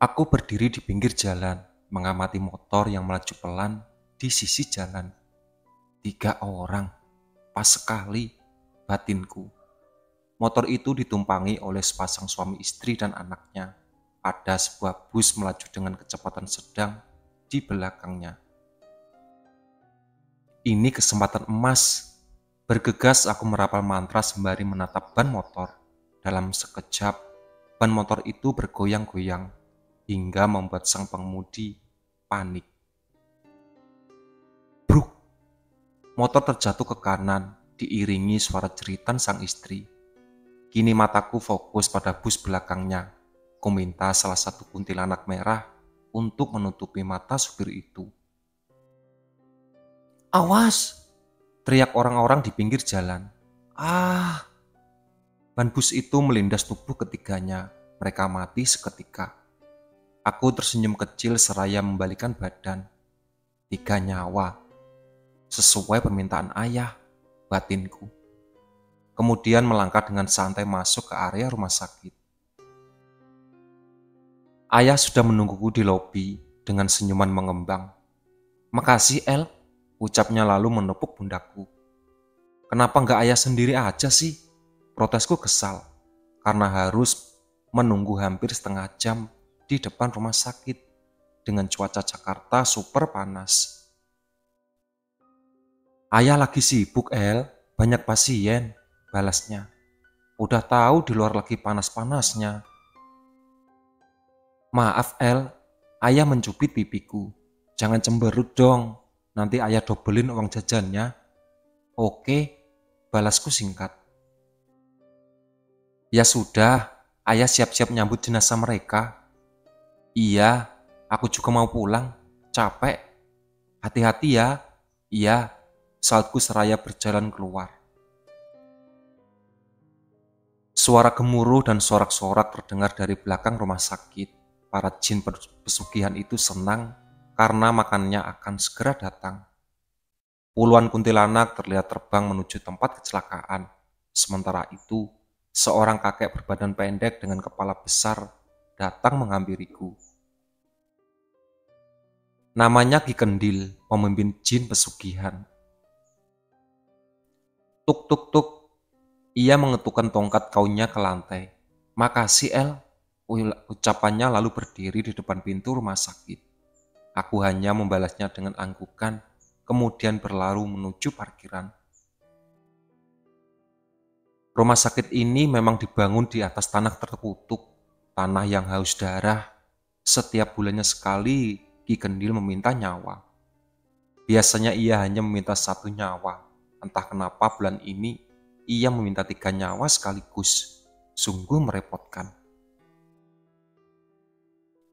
Aku berdiri di pinggir jalan, mengamati motor yang melaju pelan di sisi jalan. 3 orang, pas sekali batinku. Motor itu ditumpangi oleh sepasang suami istri dan anaknya. Ada sebuah bus melaju dengan kecepatan sedang di belakangnya. Ini kesempatan emas. Bergegas aku merapal mantra sembari menatap ban motor. Dalam sekejap, ban motor itu bergoyang-goyang hingga membuat sang pengemudi panik. Bruk! Motor terjatuh ke kanan, diiringi suara jeritan sang istri. Kini mataku fokus pada bus belakangnya. Ku minta salah satu kuntilanak merah untuk menutupi mata supir itu. Awas! Teriak orang-orang di pinggir jalan. Ah! Ban bus itu melindas tubuh ketiganya. Mereka mati seketika. Aku tersenyum kecil seraya membalikan badan. 3 nyawa. Sesuai permintaan ayah, batinku. Kemudian melangkah dengan santai masuk ke area rumah sakit. Ayah sudah menungguku di lobi dengan senyuman mengembang. Makasih El, ucapnya lalu menepuk pundakku. Kenapa nggak ayah sendiri aja sih? Protesku kesal karena harus menunggu hampir setengah jam di depan rumah sakit dengan cuaca Jakarta super panas. Ayah lagi sibuk El, banyak pasien, balasnya. Udah tahu di luar lagi panas-panasnya. Maaf El, ayah mencubit pipiku. Jangan cemberut dong, nanti ayah dobelin uang jajannya. Oke, balasku singkat. Ya sudah, ayah siap-siap nyambut jenazah mereka. Iya, aku juga mau pulang, capek. Hati-hati ya. Iya, saatku seraya berjalan keluar. Suara gemuruh dan sorak-sorak terdengar dari belakang rumah sakit. Para jin pesugihan itu senang karena makannya akan segera datang. Puluhan kuntilanak terlihat terbang menuju tempat kecelakaan. Sementara itu, seorang kakek berbadan pendek dengan kepala besar datang menghampiriku. Namanya Ki Kendil, pemimpin jin pesugihan. Tuk tuk tuk, ia mengetukkan tongkat kaunnya ke lantai. Makasih El, ucapannya lalu berdiri di depan pintu rumah sakit. Aku hanya membalasnya dengan anggukan, kemudian berlalu menuju parkiran. Rumah sakit ini memang dibangun di atas tanah terkutuk, tanah yang haus darah. Setiap bulannya sekali, Ki Kendil meminta nyawa. Biasanya ia hanya meminta 1 nyawa. Entah kenapa bulan ini ia meminta 3 nyawa sekaligus. Sungguh merepotkan.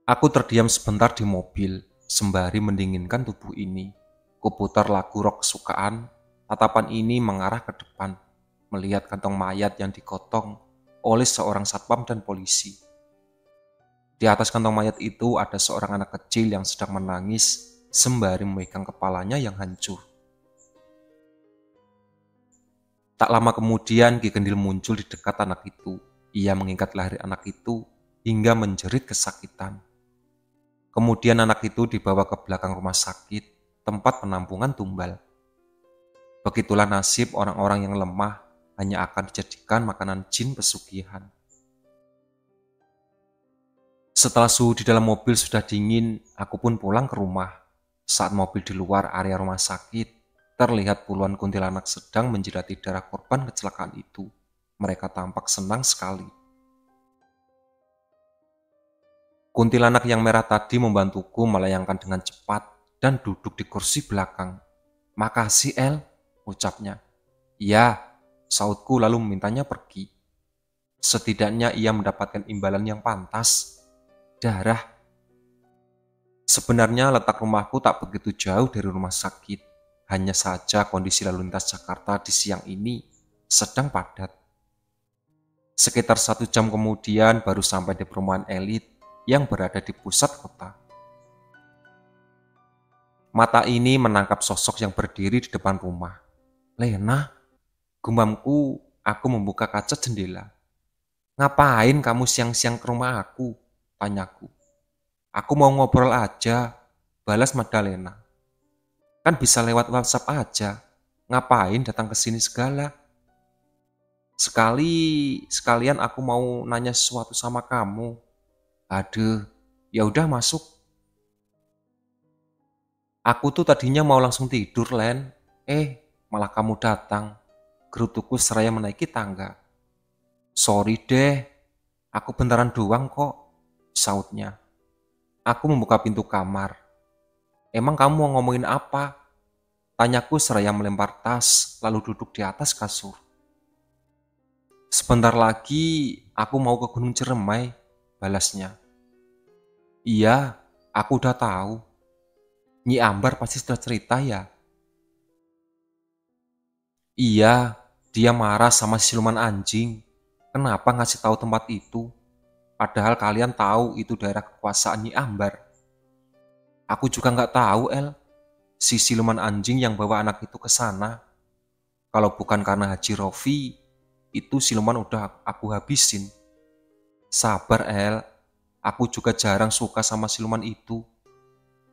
Aku terdiam sebentar di mobil, sembari mendinginkan tubuh ini. Kuputar lagu rock kesukaan, tatapan ini mengarah ke depan, melihat kantong mayat yang digotong oleh seorang satpam dan polisi. Di atas kantong mayat itu ada seorang anak kecil yang sedang menangis, sembari memegang kepalanya yang hancur. Tak lama kemudian Ki Kendil muncul di dekat anak itu. Ia mengikat leher anak itu hingga menjerit kesakitan. Kemudian anak itu dibawa ke belakang rumah sakit, tempat penampungan tumbal. Begitulah nasib orang-orang yang lemah hanya akan dijadikan makanan jin pesugihan. Setelah suhu di dalam mobil sudah dingin, aku pun pulang ke rumah. Saat mobil di luar area rumah sakit, terlihat puluhan kuntilanak sedang menjilati darah korban kecelakaan itu. Mereka tampak senang sekali. Kuntilanak yang merah tadi membantuku melayangkan dengan cepat dan duduk di kursi belakang. Makasih El, ucapnya. Ya, sautku lalu memintanya pergi. Setidaknya ia mendapatkan imbalan yang pantas. Darah. Sebenarnya letak rumahku tak begitu jauh dari rumah sakit. Hanya saja kondisi lalu lintas Jakarta di siang ini sedang padat. Sekitar 1 jam kemudian baru sampai di perumahan elit yang berada di pusat kota. Mata ini menangkap sosok yang berdiri di depan rumah. Lena, gumamku, aku membuka kaca jendela. Ngapain kamu siang-siang ke rumah aku? Tanyaku. Aku mau ngobrol aja, balas Magdalena. Kan bisa lewat WhatsApp aja. Ngapain datang ke sini segala? Sekalian aku mau nanya sesuatu sama kamu. Aduh, ya udah masuk. Aku tuh tadinya mau langsung tidur, Len. Malah kamu datang. Gerutuku seraya menaiki tangga. Sorry deh, aku bentaran doang kok, sautnya. Aku membuka pintu kamar. Emang kamu mau ngomongin apa? Tanyaku seraya melempar tas, lalu duduk di atas kasur. Sebentar lagi aku mau ke Gunung Ciremai, balasnya. Iya, aku udah tahu. Nyi Ambar pasti sudah cerita ya? Iya, dia marah sama siluman anjing. Kenapa ngasih tahu tempat itu? Padahal kalian tahu itu daerah kekuasaan Nyi Ambar. Aku juga nggak tahu, El. Si siluman anjing yang bawa anak itu ke sana. Kalau bukan karena Haji Rofi, itu siluman udah aku habisin. Sabar, El. Aku juga jarang suka sama siluman itu.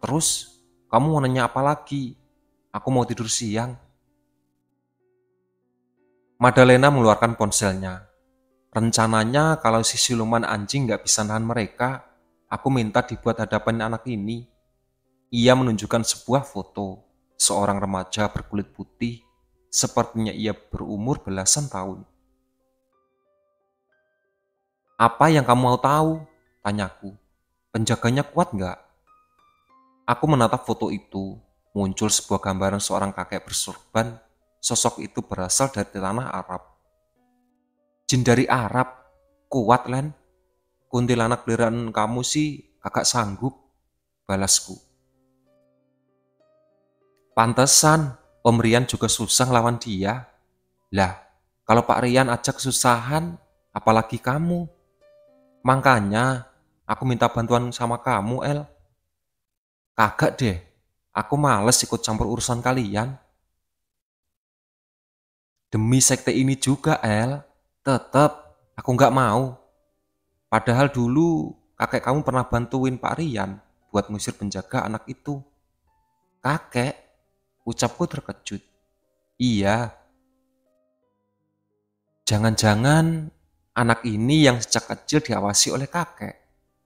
Terus, kamu mau nanya apa lagi? Aku mau tidur siang. Madalena mengeluarkan ponselnya. Rencananya kalau si siluman anjing nggak bisa nahan mereka, aku minta dibuat hadapan anak ini. Ia menunjukkan sebuah foto, seorang remaja berkulit putih, sepertinya ia berumur belasan tahun. Apa yang kamu mau tahu? Tanyaku. Penjaganya kuat nggak? Aku menatap foto itu, muncul sebuah gambaran seorang kakek bersorban. Sosok itu berasal dari tanah Arab. Jin dari Arab, kuat Len. Kuntilanak beliran kamu sih kakak sanggup, balasku. Pantesan, Om Rian juga susah lawan dia. Lah, kalau Pak Rian aja kesusahan, apalagi kamu. Makanya, aku minta bantuan sama kamu, El. Kagak deh, aku males ikut campur urusan kalian. Demi sekte ini juga, El. Tetep, aku nggak mau. Padahal dulu kakek kamu pernah bantuin Pak Rian buat ngusir penjaga anak itu. Kakek, ucapku terkejut. Iya, jangan-jangan anak ini yang sejak kecil diawasi oleh kakek.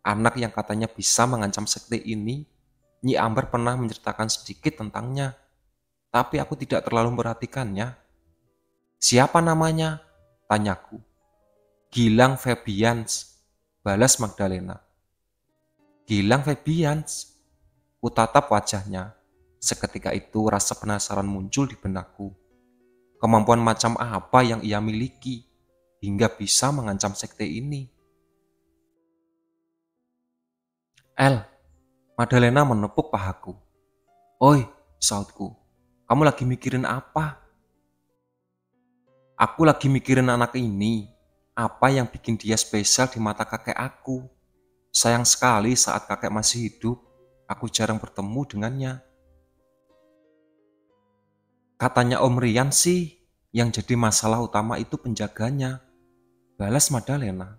Anak yang katanya bisa mengancam sekte ini. Nyi Ambar pernah menceritakan sedikit tentangnya, tapi aku tidak terlalu memperhatikannya. Siapa namanya? Tanyaku. Gilang Febians, balas Magdalena. Gilang Febians. Kutatap wajahnya. Seketika itu rasa penasaran muncul di benakku. Kemampuan macam apa yang ia miliki hingga bisa mengancam sekte ini? El, Madalena menepuk pahaku. Oi, sautku. Kamu lagi mikirin apa? Aku lagi mikirin anak ini. Apa yang bikin dia spesial di mata kakek aku? Sayang sekali saat kakek masih hidup, aku jarang bertemu dengannya. Katanya Om Rian sih, yang jadi masalah utama itu penjaganya. Balas Madalena.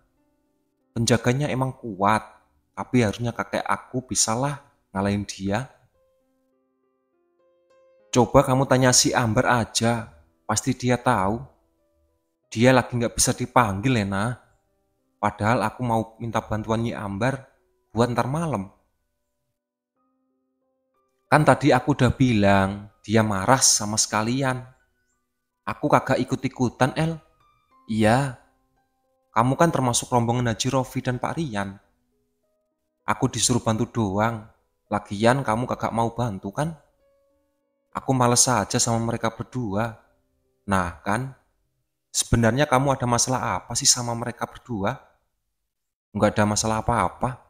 Penjaganya emang kuat, tapi harusnya kakek aku bisalah ngalahin dia. Coba kamu tanya si Amber aja, pasti dia tahu. Dia lagi nggak bisa dipanggil, Lena. Padahal aku mau minta bantuan Nyi Ambar buat ntar malam. Kan tadi aku udah bilang, dia marah sama sekalian. Aku kagak ikut-ikutan, El. Iya, kamu kan termasuk rombongan Haji Rofi dan Pak Rian. Aku disuruh bantu doang. Lagian kamu kagak mau bantu kan? Aku males saja sama mereka berdua. Nah kan, sebenarnya kamu ada masalah apa sih sama mereka berdua? Nggak ada masalah apa-apa.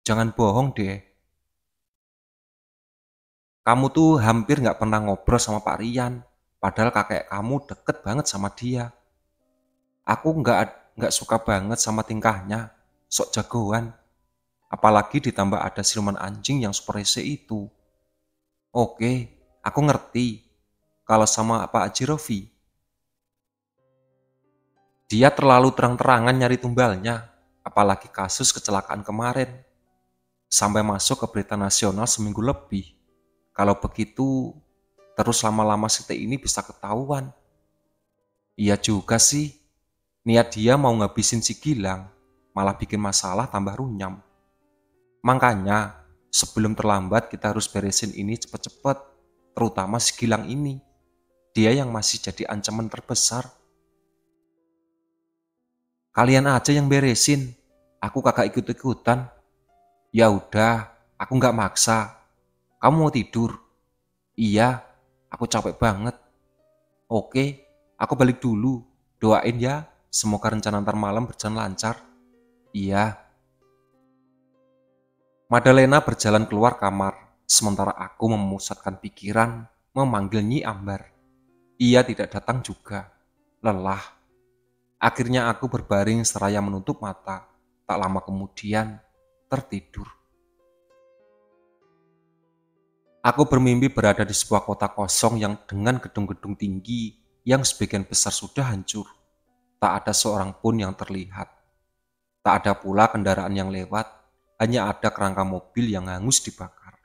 Jangan bohong deh. Kamu tuh hampir nggak pernah ngobrol sama Pak Rian. Padahal kakek kamu deket banget sama dia. Aku nggak suka banget sama tingkahnya. Sok jagoan. Apalagi ditambah ada siluman anjing yang super rese itu. Oke, aku ngerti. Kalau sama Pak Haji Rofi, dia terlalu terang-terangan nyari tumbalnya. Apalagi kasus kecelakaan kemarin. sampai masuk ke berita nasional seminggu lebih. Kalau begitu, terus lama-lama site ini bisa ketahuan. Iya juga sih, niat dia mau ngabisin si Gilang, malah bikin masalah tambah runyam. Makanya, sebelum terlambat kita harus beresin ini cepet-cepet, terutama si Gilang ini. Dia yang masih jadi ancaman terbesar. Kalian aja yang beresin, aku kagak ikut-ikutan. Ya udah, aku nggak maksa. Kamu mau tidur? Iya, aku capek banget. Oke, aku balik dulu. Doain ya, semoga rencana ntar malam berjalan lancar. Iya. Madalena berjalan keluar kamar, sementara aku memusatkan pikiran, memanggil Nyi Ambar. Ia tidak datang juga. Lelah. Akhirnya aku berbaring seraya menutup mata. Tak lama kemudian, tertidur. Aku bermimpi berada di sebuah kota kosong yang dengan gedung-gedung tinggi yang sebagian besar sudah hancur. Tak ada seorang pun yang terlihat. Tak ada pula kendaraan yang lewat, hanya ada kerangka mobil yang hangus dibakar.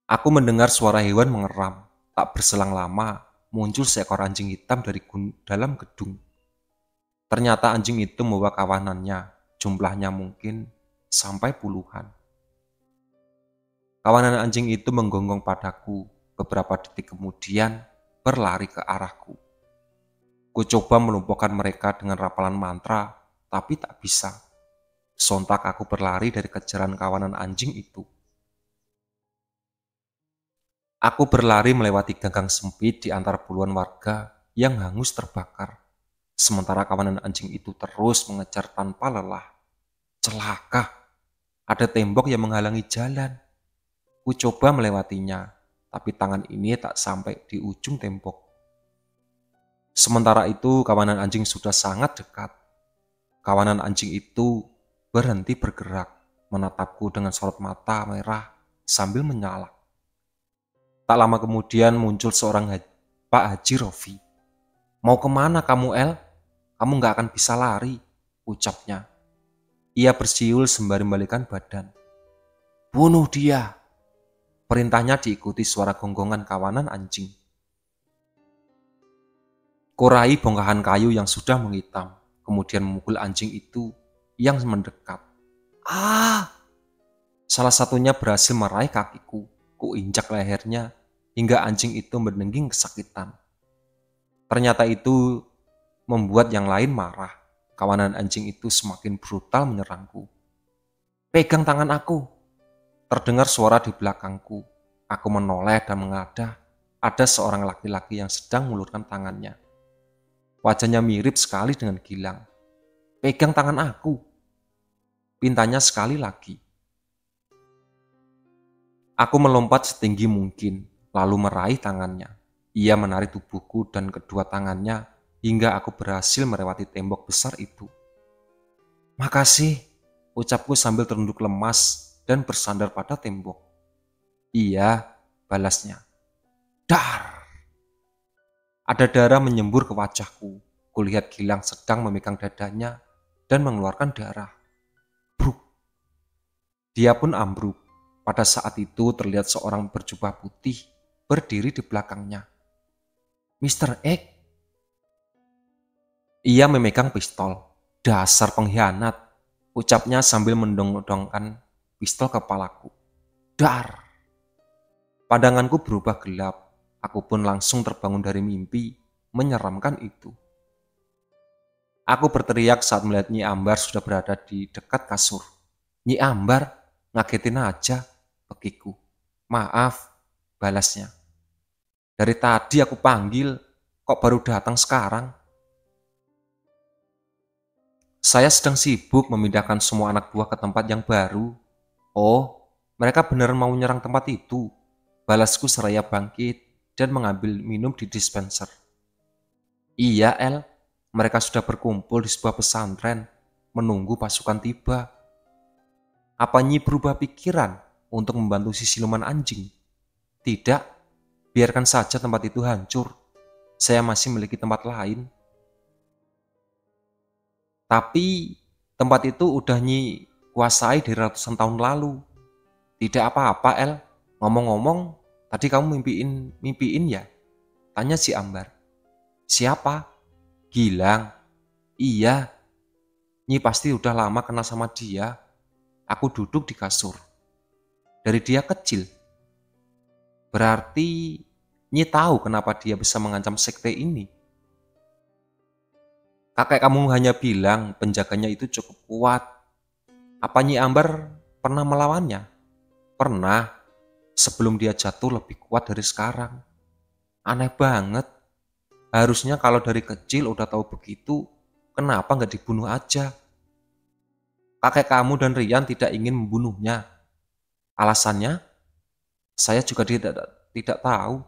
Aku mendengar suara hewan mengeram. Tak berselang lama, muncul seekor anjing hitam dari dalam gedung. Ternyata anjing itu membawa kawanannya, jumlahnya mungkin sampai puluhan. Kawanan anjing itu menggonggong padaku, beberapa detik kemudian berlari ke arahku. Ku coba melumpuhkan mereka dengan rapalan mantra, tapi tak bisa. Sontak aku berlari dari kejaran kawanan anjing itu. Aku berlari melewati ganggang sempit di antara puluhan warga yang hangus terbakar. Sementara kawanan anjing itu terus mengejar tanpa lelah. Celaka, ada tembok yang menghalangi jalan. Ku coba melewatinya, tapi tangan ini tak sampai di ujung tembok. Sementara itu kawanan anjing sudah sangat dekat. Kawanan anjing itu berhenti bergerak, menatapku dengan sorot mata merah sambil menyala. Tak lama kemudian muncul seorang Pak Haji Rofi. Mau kemana kamu, El? Kamu gak akan bisa lari, ucapnya. Ia bersiul sembari membalikan badan. Bunuh dia! Perintahnya diikuti suara gonggongan kawanan anjing. Kurai bongkahan kayu yang sudah menghitam, kemudian memukul anjing itu yang mendekat. Ah! Salah satunya berhasil meraih kakiku. Ku injak lehernya hingga anjing itu mendengging kesakitan. Ternyata itu membuat yang lain marah. Kawanan anjing itu semakin brutal menyerangku. Pegang tangan aku! Terdengar suara di belakangku. Aku menoleh dan mengadah. Ada seorang laki-laki yang sedang mengulurkan tangannya. Wajahnya mirip sekali dengan Gilang. Pegang tangan aku! Pintanya sekali lagi. Aku melompat setinggi mungkin, lalu meraih tangannya. Ia menarik tubuhku dan kedua tangannya hingga aku berhasil melewati tembok besar itu. Makasih, ucapku sambil terunduk lemas dan bersandar pada tembok. Iya, balasnya. Dar! Ada darah menyembur ke wajahku. Kulihat Gilang sedang memegang dadanya dan mengeluarkan darah. Bruk! Dia pun ambruk. Pada saat itu terlihat seorang berjubah putih berdiri di belakangnya. Mr. X. Ia memegang pistol. Dasar pengkhianat, ucapnya sambil mendongdongkan pistol kepalaku. Dar! Pandanganku berubah gelap. Aku pun langsung terbangun dari mimpi menyeramkan itu. Aku berteriak saat melihat Nyi Ambar sudah berada di dekat kasur. Nyi Ambar, ngagetin aja, begiku. Maaf, balasnya. Dari tadi aku panggil, kok baru datang sekarang? Saya sedang sibuk memindahkan semua anak buah ke tempat yang baru. Oh, mereka beneran mau menyerang tempat itu. Balasku seraya bangkit dan mengambil minum di dispenser. Iya, El. Mereka sudah berkumpul di sebuah pesantren, menunggu pasukan tiba. Apa Nyi berubah pikiran untuk membantu si siluman anjing? Tidak, biarkan saja tempat itu hancur. Saya masih memiliki tempat lain. Tapi tempat itu udah Nyi kuasai dari ratusan tahun lalu. Tidak apa-apa, El. Ngomong-ngomong, tadi kamu mimpiin ya? Tanya si Ambar. Siapa? Gilang. Iya, Nyi pasti udah lama kenal sama dia. Aku duduk di kasur. Dari dia kecil. Berarti Nyi tahu kenapa dia bisa mengancam sekte ini. Kakek kamu hanya bilang penjaganya itu cukup kuat. Apa Nyi Ambar pernah melawannya? Pernah, sebelum dia jatuh lebih kuat dari sekarang. Aneh banget. Harusnya kalau dari kecil udah tahu begitu, kenapa nggak dibunuh aja? Kakek kamu dan Rian tidak ingin membunuhnya. Alasannya, saya juga tidak tahu.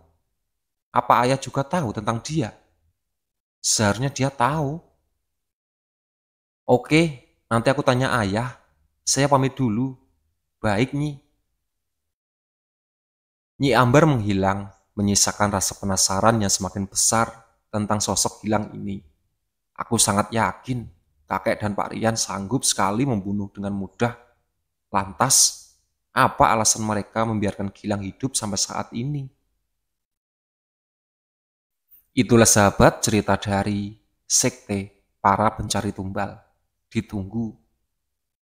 Apa ayah juga tahu tentang dia? Seharusnya dia tahu. Oke, nanti aku tanya ayah. Saya pamit dulu. Baik, Nyi. Nyi Ambar menghilang, menyisakan rasa penasaran yang semakin besar tentang sosok Gilang ini. Aku sangat yakin kakek dan Pak Rian sanggup sekali membunuh dengan mudah. Lantas, apa alasan mereka membiarkan Gilang hidup sampai saat ini? Itulah sahabat cerita dari Sekte Para Pencari Tumbal. Ditunggu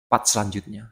part selanjutnya.